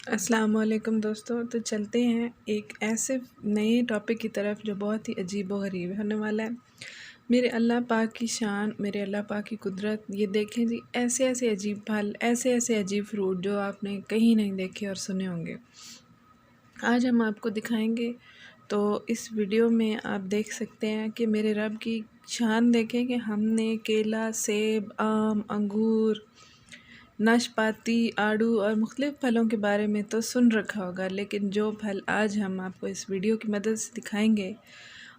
अस्सलाम वालेकुम दोस्तों। तो चलते हैं एक ऐसे नए टॉपिक की तरफ जो बहुत ही अजीब व गरीब होने वाला है। मेरे अल्लाह पाक की शान, मेरे अल्लाह पाक की कुदरत। ये देखें जी, ऐसे ऐसे अजीब फल, ऐसे ऐसे अजीब फ्रूट जो आपने कहीं नहीं देखे और सुने होंगे, आज हम आपको दिखाएंगे। तो इस वीडियो में आप देख सकते हैं कि मेरे रब की शान देखें कि हमने केला, सेब, आम, अंगूर, नाशपाती, आड़ू और मुख्तलिफ़ फलों के बारे में तो सुन रखा होगा, लेकिन जो फल आज हम आपको इस वीडियो की मदद से दिखाएंगे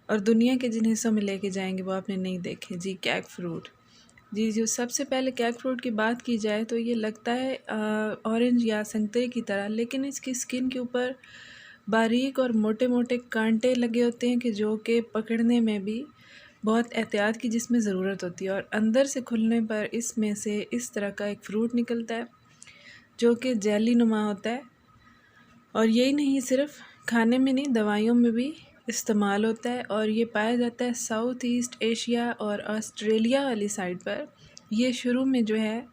और दुनिया के जिन हिस्सों में लेके जाएंगे वो आपने नहीं देखे जी। कैक फ्रूट। जी, जो सबसे पहले कैक फ्रूट की बात की जाए तो ये लगता है ऑरेंज या संतरे की तरह, लेकिन इसकी स्किन के ऊपर बारीक और मोटे मोटे कांटे लगे होते हैं कि जो कि पकड़ने में भी बहुत एहतियात की जिसमें ज़रूरत होती है। और अंदर से खुलने पर इसमें से इस तरह का एक फ़्रूट निकलता है जो कि जेली नुमा होता है। और यही नहीं, सिर्फ खाने में नहीं, दवाइयों में भी इस्तेमाल होता है। और ये पाया जाता है साउथ ईस्ट एशिया और ऑस्ट्रेलिया वाली साइड पर। ये शुरू में जो है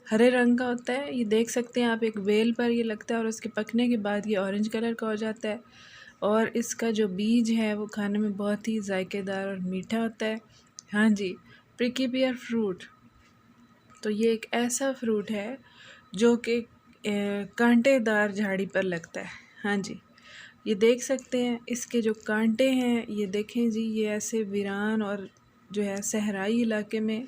हरे रंग का होता है, ये देख सकते हैं आप एक बेल पर ये लगता है, और उसके पकने के बाद ये ऑरेंज कलर का हो जाता है। और इसका जो बीज है वो खाने में बहुत ही जायकेदार और मीठा होता है। हाँ जी, प्रिकी पियर फ्रूट। तो ये एक ऐसा फ्रूट है जो कि कांटेदार झाड़ी पर लगता है। हाँ जी, ये देख सकते हैं इसके जो कांटे हैं, ये देखें जी, ये ऐसे वीरान और जो है सहराई इलाके में।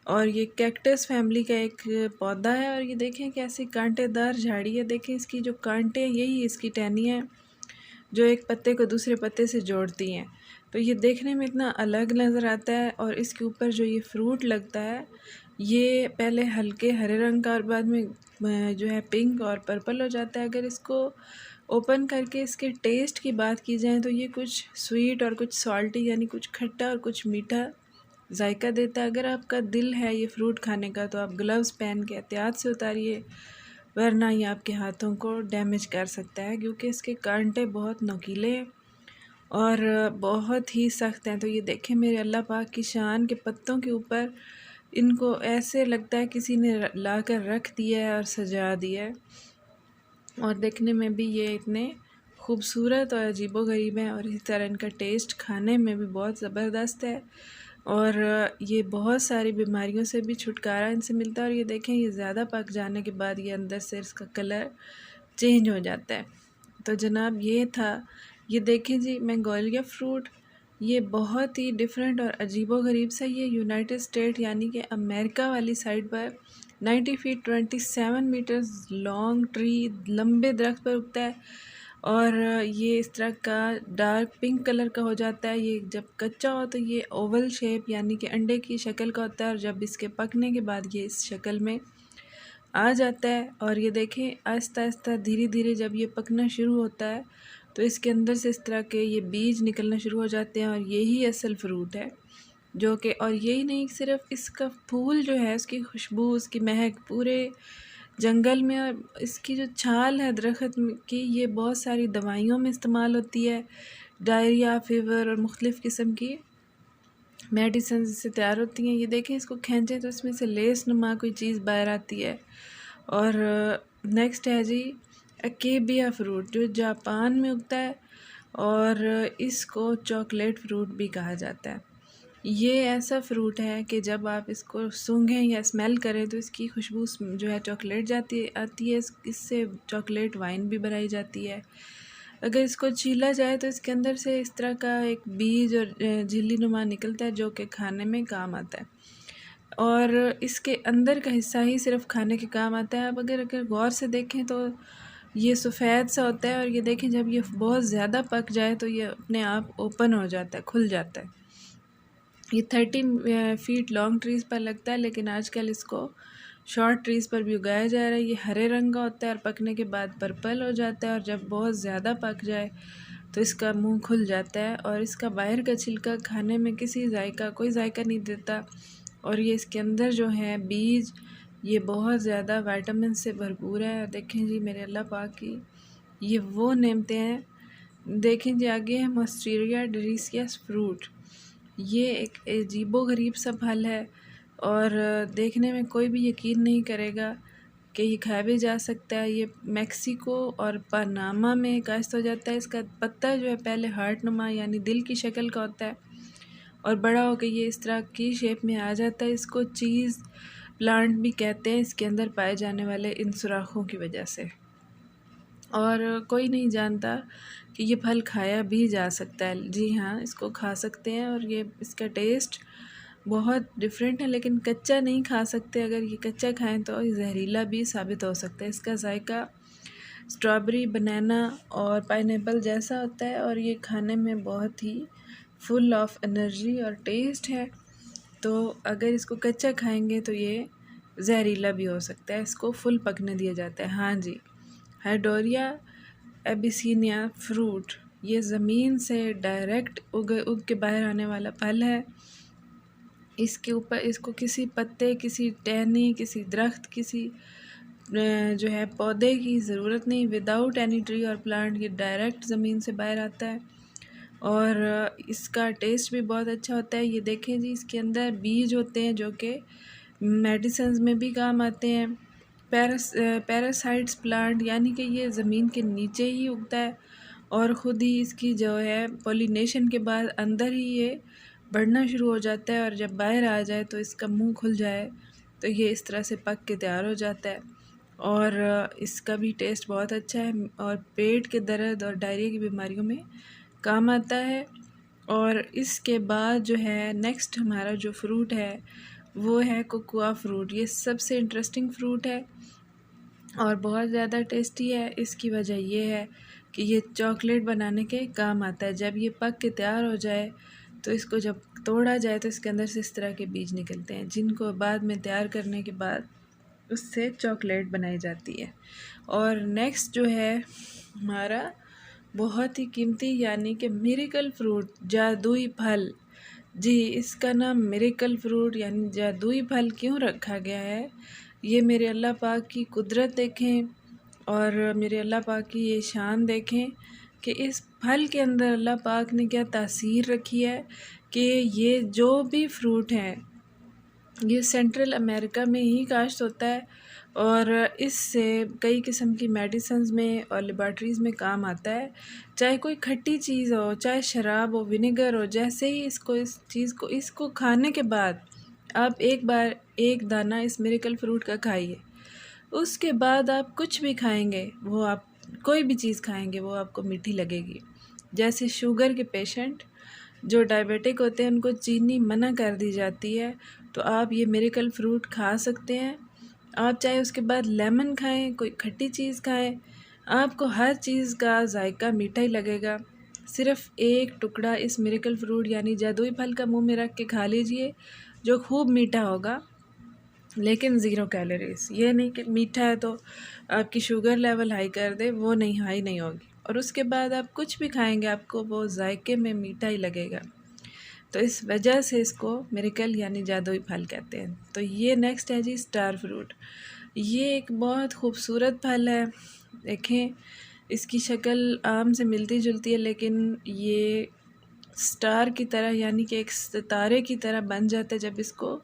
और ये कैक्टस फैमिली का एक पौधा है। और ये देखें कैसी कांटेदार झाड़ी है। देखें इसकी जो कांटे हैं, यही इसकी टहनियाँ हैं जो एक पत्ते को दूसरे पत्ते से जोड़ती हैं। तो ये देखने में इतना अलग नज़र आता है। और इसके ऊपर जो ये फ्रूट लगता है, ये पहले हल्के हरे रंग का और बाद में जो है पिंक और पर्पल हो जाता है। अगर इसको ओपन करके इसके टेस्ट की बात की जाए तो ये कुछ स्वीट और कुछ सॉल्टी, यानी कुछ खट्टा और कुछ मीठा जायका देता है। अगर आपका दिल है ये फ्रूट खाने का तो आप ग्लव्स पहन के एहतियात से उतारिए, वरना ये आपके हाथों को डैमेज कर सकता है, क्योंकि इसके कांटे बहुत नुकीले और बहुत ही सख्त हैं। तो ये देखें मेरे अल्लाह पाक की शान के पत्तों के ऊपर इनको ऐसे लगता है किसी ने ला कर रख दिया है और सजा दिया है। और देखने में भी ये इतने खूबसूरत और अजीबोगरीब हैं, और इसी तरह इनका टेस्ट खाने में भी बहुत ज़बरदस्त है। और ये बहुत सारी बीमारियों से भी छुटकारा इनसे मिलता है। और ये देखें, ये ज़्यादा पक जाने के बाद ये अंदर से इसका कलर चेंज हो जाता है। तो जनाब ये था, ये देखें जी मैंगोलिया फ्रूट। ये बहुत ही डिफरेंट और अजीबोगरीब सा, ये यूनाइटेड स्टेट यानी कि अमेरिका वाली साइड पर 90 फीट 27 मीटर्स लॉन्ग ट्री, लंबे दरख्त पर उगता है। और ये इस तरह का डार्क पिंक कलर का हो जाता है। ये जब कच्चा हो तो ये ओवल शेप यानी कि अंडे की शक्ल का होता है, और जब इसके पकने के बाद ये इस शक्ल में आ जाता है। और ये देखें आहिस्ता आहिस्ता धीरे धीरे जब ये पकना शुरू होता है तो इसके अंदर से इस तरह के ये बीज निकलना शुरू हो जाते हैं, और यही असल फ्रूट है जो कि। और यही नहीं, सिर्फ इसका फूल जो है, उसकी खुशबू, उसकी महक पूरे जंगल में, और इसकी जो छाल है दरख्त की, ये बहुत सारी दवाइयों में इस्तेमाल होती है। डायरिया, फीवर और मुख्तलिफ़ किस्म की मेडिसिन इससे तैयार होती हैं। ये देखें, इसको खींचें तो इसमें से लेस नुमा कोई चीज़ बाहर आती है। और नेक्स्ट है जी अकेबिया फ्रूट, जो जापान में उगता है, और इसको चॉकलेट फ्रूट भी कहा जाता है। ये ऐसा फ्रूट है कि जब आप इसको सूंघें या स्मेल करें तो इसकी खुशबू जो है चॉकलेट जाती आती है। इससे चॉकलेट वाइन भी बनाई जाती है। अगर इसको छीला जाए तो इसके अंदर से इस तरह का एक बीज और झिल्ली नुमा निकलता है जो कि खाने में काम आता है। और इसके अंदर का हिस्सा ही सिर्फ खाने के काम आता है। अब अगर गौर से देखें तो ये सफ़ेद सा होता है। और ये देखें, जब ये बहुत ज़्यादा पक जाए तो ये अपने आप ओपन हो जाता है, खुल जाता है। ये 30 फीट लॉन्ग ट्रीज़ पर लगता है, लेकिन आजकल इसको शॉर्ट ट्रीज़ पर भी उगाया जा रहा है। ये हरे रंग का होता है और पकने के बाद पर्पल हो जाता है, और जब बहुत ज़्यादा पक जाए तो इसका मुंह खुल जाता है। और इसका बाहर का छिलका खाने में कोई जायका नहीं देता। और ये इसके अंदर जो है बीज, ये बहुत ज़्यादा विटामिन से भरपूर है। देखें जी मेरे अल्लाह पाक की ये वो नेमतें हैं। देखें जी आगे है मस्टीरिया डेलिशियस फ्रूट। ये एक अजीबो गरीब सा फल है, और देखने में कोई भी यकीन नहीं करेगा कि ये खाया भी जा सकता है। ये मेक्सिको और पनामा में काश्त हो जाता है। इसका पत्ता जो है पहले हार्ट नुमा यानी दिल की शक्ल का होता है और बड़ा होकर ये इस तरह की शेप में आ जाता है। इसको चीज़ प्लांट भी कहते हैं, इसके अंदर पाए जाने वाले इन सुराखों की वजह से। और कोई नहीं जानता कि ये फल खाया भी जा सकता है। जी हाँ, इसको खा सकते हैं और ये इसका टेस्ट बहुत डिफरेंट है, लेकिन कच्चा नहीं खा सकते। अगर ये कच्चा खाएं तो जहरीला भी साबित हो सकता है। इसका जायका स्ट्रॉबेरी, बनाना और पाइनएप्पल जैसा होता है और ये खाने में बहुत ही फुल ऑफ एनर्जी और टेस्ट है। तो अगर इसको कच्चा खाएंगे तो ये जहरीला भी हो सकता है। इसको फुल पकने दिया जाता है। हाँ जी, हाइडोरिया एबिसिनिया फ्रूट ये ज़मीन से डायरेक्ट उग के बाहर आने वाला फल है। इसके ऊपर इसको किसी पत्ते, किसी टहनी, किसी दरख्त, किसी जो है पौधे की ज़रूरत नहीं। विदाउट एनी ट्री और प्लांट ये डायरेक्ट ज़मीन से बाहर आता है और इसका टेस्ट भी बहुत अच्छा होता है। ये देखें जी, इसके अंदर बीज होते हैं जो कि मेडिसिन्स में भी काम आते हैं। पैरासाइट्स प्लांट यानी कि ये ज़मीन के नीचे ही उगता है और ख़ुद ही इसकी जो है पॉलिनेशन के बाद अंदर ही ये बढ़ना शुरू हो जाता है और जब बाहर आ जाए तो इसका मुंह खुल जाए तो ये इस तरह से पक के तैयार हो जाता है और इसका भी टेस्ट बहुत अच्छा है और पेट के दर्द और डायरिया की बीमारियों में काम आता है। और इसके बाद जो है नेक्स्ट हमारा जो फ्रूट है वो है कोकोआ फ्रूट। ये सबसे इंटरेस्टिंग फ्रूट है और बहुत ज़्यादा टेस्टी है। इसकी वजह ये है कि ये चॉकलेट बनाने के काम आता है। जब ये पक के तैयार हो जाए तो इसको जब तोड़ा जाए तो इसके अंदर से इस तरह के बीज निकलते हैं, जिनको बाद में तैयार करने के बाद उससे चॉकलेट बनाई जाती है। और नेक्स्ट जो है हमारा बहुत ही कीमती यानी कि मिरेकल फ्रूट, जादुई फल। जी, इसका नाम मिरेकल फ्रूट यानी जादुई फल क्यों रखा गया है? ये मेरे अल्लाह पाक की कुदरत देखें और मेरे अल्लाह पाक की ये शान देखें कि इस फल के अंदर अल्लाह पाक ने क्या तासीर रखी है कि ये जो भी फ्रूट है ये सेंट्रल अमेरिका में ही काश्त होता है और इससे कई किस्म की मेडिसिन्स में और लेबॉर्ट्रीज़ में काम आता है। चाहे कोई खट्टी चीज़ हो, चाहे शराब हो, विनेगर हो, जैसे ही इसको खाने के बाद आप एक बार एक दाना इस मिरेकल फ्रूट का खाइए, उसके बाद आप कुछ भी खाएंगे, वो आप कोई भी चीज़ खाएंगे वो आपको मीठी लगेगी। जैसे शुगर के पेशेंट जो डायबिटिक होते हैं उनको चीनी मना कर दी जाती है, तो आप ये मिरेकल फ्रूट खा सकते हैं। आप चाहे उसके बाद लेमन खाएं, कोई खट्टी चीज़ खाएं, आपको हर चीज़ का जायका मीठा ही लगेगा। सिर्फ़ एक टुकड़ा इस मिरेकल फ्रूट यानी जादुई फल का मुंह में रख के खा लीजिए जो खूब मीठा होगा, लेकिन ज़ीरो कैलोरीज। ये नहीं कि मीठा है तो आपकी शुगर लेवल हाई कर दे, वो नहीं, हाई नहीं होगी। और उसके बाद आप कुछ भी खाएंगे आपको वो जायके में मीठा ही लगेगा। तो इस वजह से इसको मिरेकल यानी जादुई फल कहते हैं। तो ये नेक्स्ट है जी स्टार फ्रूट। ये एक बहुत खूबसूरत फल है। देखें, इसकी शक्ल आम से मिलती जुलती है, लेकिन ये स्टार की तरह यानी कि एक सितारे की तरह बन जाता है जब इसको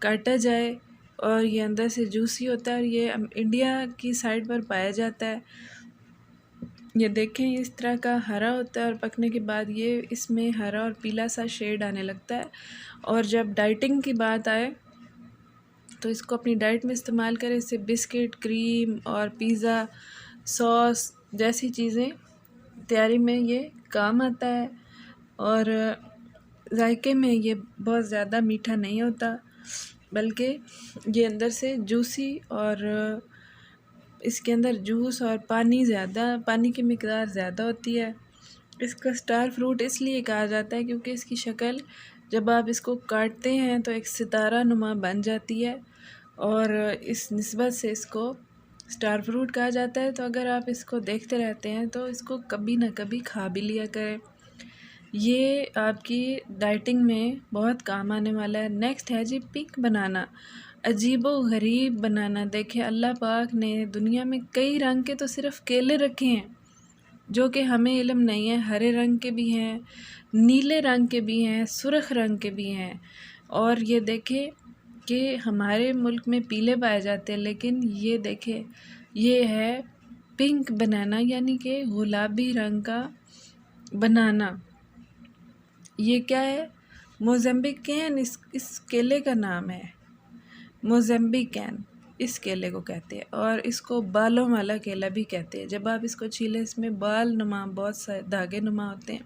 काटा जाए और ये अंदर से जूसी होता है और ये इंडिया की साइड पर पाया जाता है। ये देखें, इस तरह का हरा होता है और पकने के बाद ये इसमें हरा और पीला सा शेड आने लगता है। और जब डाइटिंग की बात आए तो इसको अपनी डाइट में इस्तेमाल करें। इससे बिस्किट, क्रीम और पिज़्ज़ा, सॉस जैसी चीज़ें तैयारी में ये काम आता है और जायके में ये बहुत ज़्यादा मीठा नहीं होता, बल्कि ये अंदर से जूसी और इसके अंदर जूस और पानी की मिकदार ज़्यादा होती है। इसका स्टार फ्रूट इसलिए कहा जाता है क्योंकि इसकी शक्ल जब आप इसको काटते हैं तो एक सितारा नुमा बन जाती है और इस निस्बत से इसको स्टार फ्रूट कहा जाता है। तो अगर आप इसको देखते रहते हैं तो इसको कभी ना कभी खा भी लिया करें, ये आपकी डाइटिंग में बहुत काम आने वाला है। नेक्स्ट है जी पिंक बनाना, अजीबो गरीब बनाना। देखें, अल्लाह पाक ने दुनिया में कई रंग के तो सिर्फ़ केले रखे हैं जो कि हमें इल्म नहीं है। हरे रंग के भी हैं, नीले रंग के भी हैं, सुर्ख रंग के भी हैं। और ये देखें, कि हमारे मुल्क में पीले पाए जाते हैं, लेकिन ये देखें, ये है पिंक बनाना, यानी कि गुलाबी रंग का बनाना। ये क्या है? मोज़म्बिकन इस केले का नाम है। मोज़म्बिकन इस केले को कहते हैं, और इसको बालों वाला केला भी कहते हैं। जब आप इसको छीलें, इसमें बाल नुमा बहुत सारे धागे नुमा होते हैं,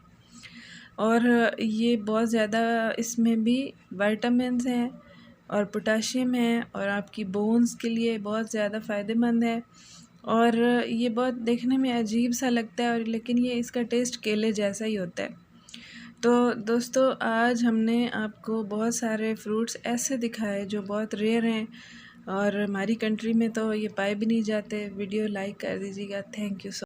और ये बहुत ज़्यादा, इसमें भी विटामिन्स हैं और पोटाशियम है, और आपकी बोन्स के लिए बहुत ज़्यादा फ़ायदेमंद है। और ये बहुत देखने में अजीब सा लगता है, और लेकिन ये इसका टेस्ट केले जैसा ही होता है। तो दोस्तों, आज हमने आपको बहुत सारे फ्रूट्स ऐसे दिखाए जो बहुत रेयर हैं, और हमारी कंट्री में तो ये पाए भी नहीं जाते। वीडियो लाइक कर दीजिएगा। Thank you so